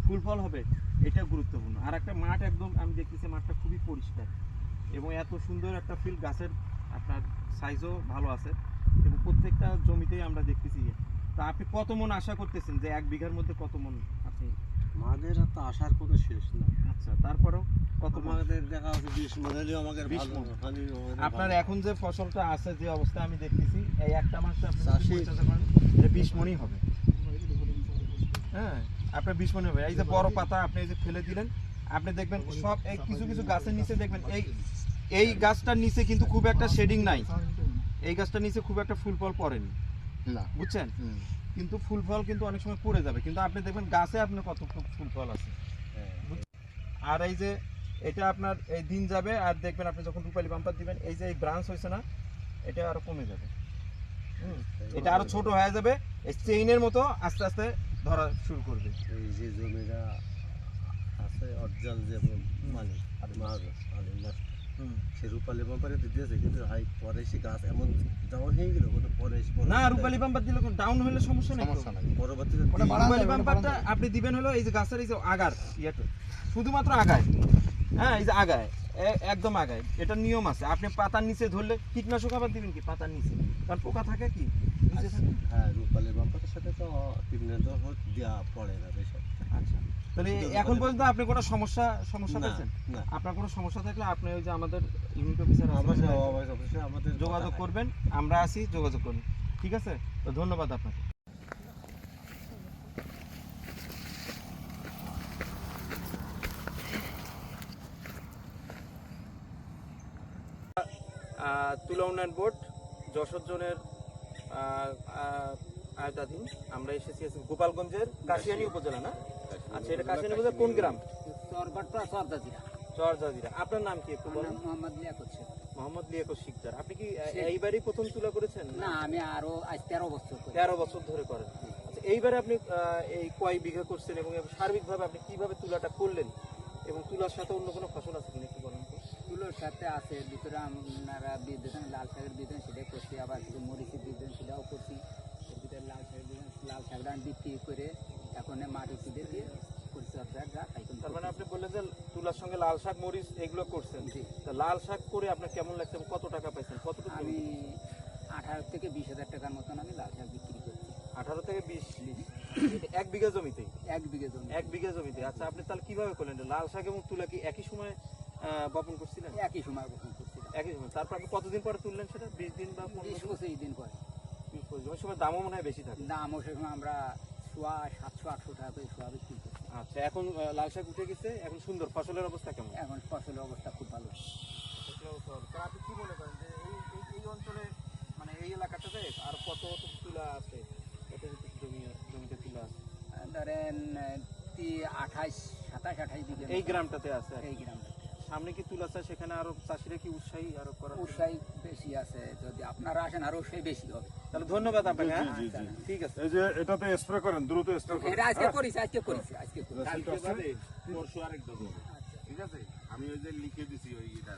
ফুল ফল হবে, এটা গুরুত্বপূর্ণ। আর একটা মাঠ একদম আমি দেখতেছি মাঠটা খুবই পরিষ্কার এবং এত সুন্দর একটা ফিল, গাছের আপনার সাইজও ভালো আছে এবং প্রত্যেকটা জমিতেই আমরা দেখতেছি। তা আপনি কত মন আশা করতেছেন যে 1 বিঘার মধ্যে কত মন আপনি? আমাদের তো আশার কোনো শেষ না। আচ্ছা, তারপরেও কত মন? আমাদের দেখা আছে 20 মন হলেও আমাদের 20 ভালো। মন। আমাদের আপনার ভালো। এখন যে ফসলটা আছে যে অবস্থা আমি দেখতেছি, এই একটা মাসে আপনি চাষি- পরিচর্যা করেন যে 20 মনই হবে। হ্যাঁ, আপনার 20 মনই হবে। এই যে বড় পাতা আপনি এই যে ফেলে দিলেন, আপনি দেখবেন সব এই কিছু কিছু গাছের নিচে দেখবেন এই গাছটার নিচে কিন্তু খুব একটা শেডিং নাই, এই গাছটার নিচে খুব একটা ফুল ফল পড়েনি, না। বুঝছেন? কিন্তু ফুল ফল কিন্তু অনেক সময় পড়ে যাবে, কিন্তু আপনি দেখবেন গাছে আপনার কত ফুল ফল আছে। আর এই যে এটা আপনার এই দিন যাবে আর দেখবেন আপনি যখন রূপালী বাম্পার দিবেন, এই যে এই ব্রাঞ্চ হয়েছে না, এটা আরো কমে যাবে, এটা আরো ছোট হয়ে যাবে, এই চেইনের মতো আস্তে আস্তে ধরা শুরু করবে। এই যে জমিটা আছে অর্জাল যে মানে সে রূপালী বাম্পারে দিয়েছে, কিন্তু হাই পরে সে গাছ এমন ডাউন হয়ে গেল, পরে না রূপালী বাম্পার দিলে ডাউন হলে সমস্যা নেই, পরবর্তীতে রূপালী বাম্পারটা আপনি দিবেন হলো এই যে গাছের এই যে আগার ইয়েটা শুধুমাত্র আগায়, হ্যাঁ এই যে আগায় একদম আগায়, এটা নিয়ম আছে। আপনি পাতার নিচে ধরলে কীটনাশক আবার দিবেন কি পাতার নিচে, কারণ পোকা থাকে কি নিচে থাকে। হ্যাঁ, রূপালী বাম্পারের সাথে তো কীটনাশক দেওয়া পড়ে না বেশি। আচ্ছা, তাহলে এখন পর্যন্ত আপনি কোনো সমস্যা না, পেয়েছেন? না। আপনার কোনো সমস্যা থাকলে আপনি ওই যে আমাদের ইউনিট অফিসার অবশ্যই আমাদের যোগাযোগ করবেন, আমরা আছি, যোগাযোগ করবেন, ঠিক আছে? তো ধন্যবাদ আপনাকে। তুলা উন্নয়ন বোর্ড যশোর জোনের আয়তাধীন আমরা এসেছি গোপালগঞ্জের কাশিয়ানী উপজেলা, না? আচ্ছা, এটা কাশিয়ানী উপজেলা কোন গ্রাম? চরজাজিরা। আপনার নাম কি একটু বলেন? মোহাম্মদ লিয়াকত শিকদার। আপনি কি এইবারই প্রথম তুলা করেছেন? না, আমি আরো আজ 13 বছর 13 বছর ধরে করেন। আচ্ছা, এইবারে আপনি এই কয় বিঘা করছেন এবং সার্বিকভাবে আপনি কিভাবে তুলাটা করলেন এবং তুলার সাথে অন্য কোনো ফসল আছে কিনা একটু বলেন তো? তুলোর সাথে আছে ভিতরে আপনারা বিদ্যুৎ লাল শাকের বিদ্যুৎ সেটা করছি, আবার কিছু মরিচের বিদ্যুৎ সেটাও করছি। এর ভিতরে লাল শাকটা আমি বিক্রি করে এখন মাটি তুলে দিয়ে পরিচর্যাটা তার মানে আপনি বললেন যে তুলার সঙ্গে লাল শাক মরিচ এগুলো করছেন। তা লাল শাক করে আপনার কেমন লাগছে এবং কত টাকা পাইছেন? কতটুকু? আমি 18 থেকে 20,000 টাকার মতন আমি লাল শাক বিক্রি করছি। 18 থেকে 20 1 বিঘা জমিতে? 1 বিঘা জমি। 1 বিঘা জমিতে। আচ্ছা, আপনি তাহলে কিভাবে করলেন? লাল শাক এবং তুলা কি একই সময় বপন করছিলেন? একই সময় বপন করছিলাম। একই সময়। তারপর আপনি কতদিন পরে তুললেন সেটা? 20 দিন বা 20-25 দিন পরে। 20-25 দিন। ওই সময় দামও মনে হয় বেশি থাকে। দাম ওই সময় আমরা 700-800 টাকা করে সোয়া বিক্রি করছি। আচ্ছা, এখন লাল শাক উঠে গেছে, এখন সুন্দর। ফসলের অবস্থা কেমন? এখন ফসলের অবস্থা খুব ভালো। আপনি কি মনে করেন যে এই অঞ্চলে মানে এই এলাকাটাতে আর কত তুলা আছে, কত জমিতে তুলা আছে? ধরেন 28-27 বিঘা এই গ্রামটাতে আছে। এই গ্রামটা সামনে কি তুলা চাষ, সেখানে আরো চাষিরা কি উৎসাহী আরো করার? উৎসাহী বেশি আছে, যদি আপনারা আসেন আরো সেই বেশি হবে। তাহলে ধন্যবাদ আপনাকে। হ্যাঁ, ঠিক আছে। এই যে এটাতে স্প্রে করেন, দ্রুত স্প্রে করেন। এটা আজকে করেছি। পরশু আরেক ডজন। ঠিক আছে, আমি ওই যে লিখে দিছি ওই এটা।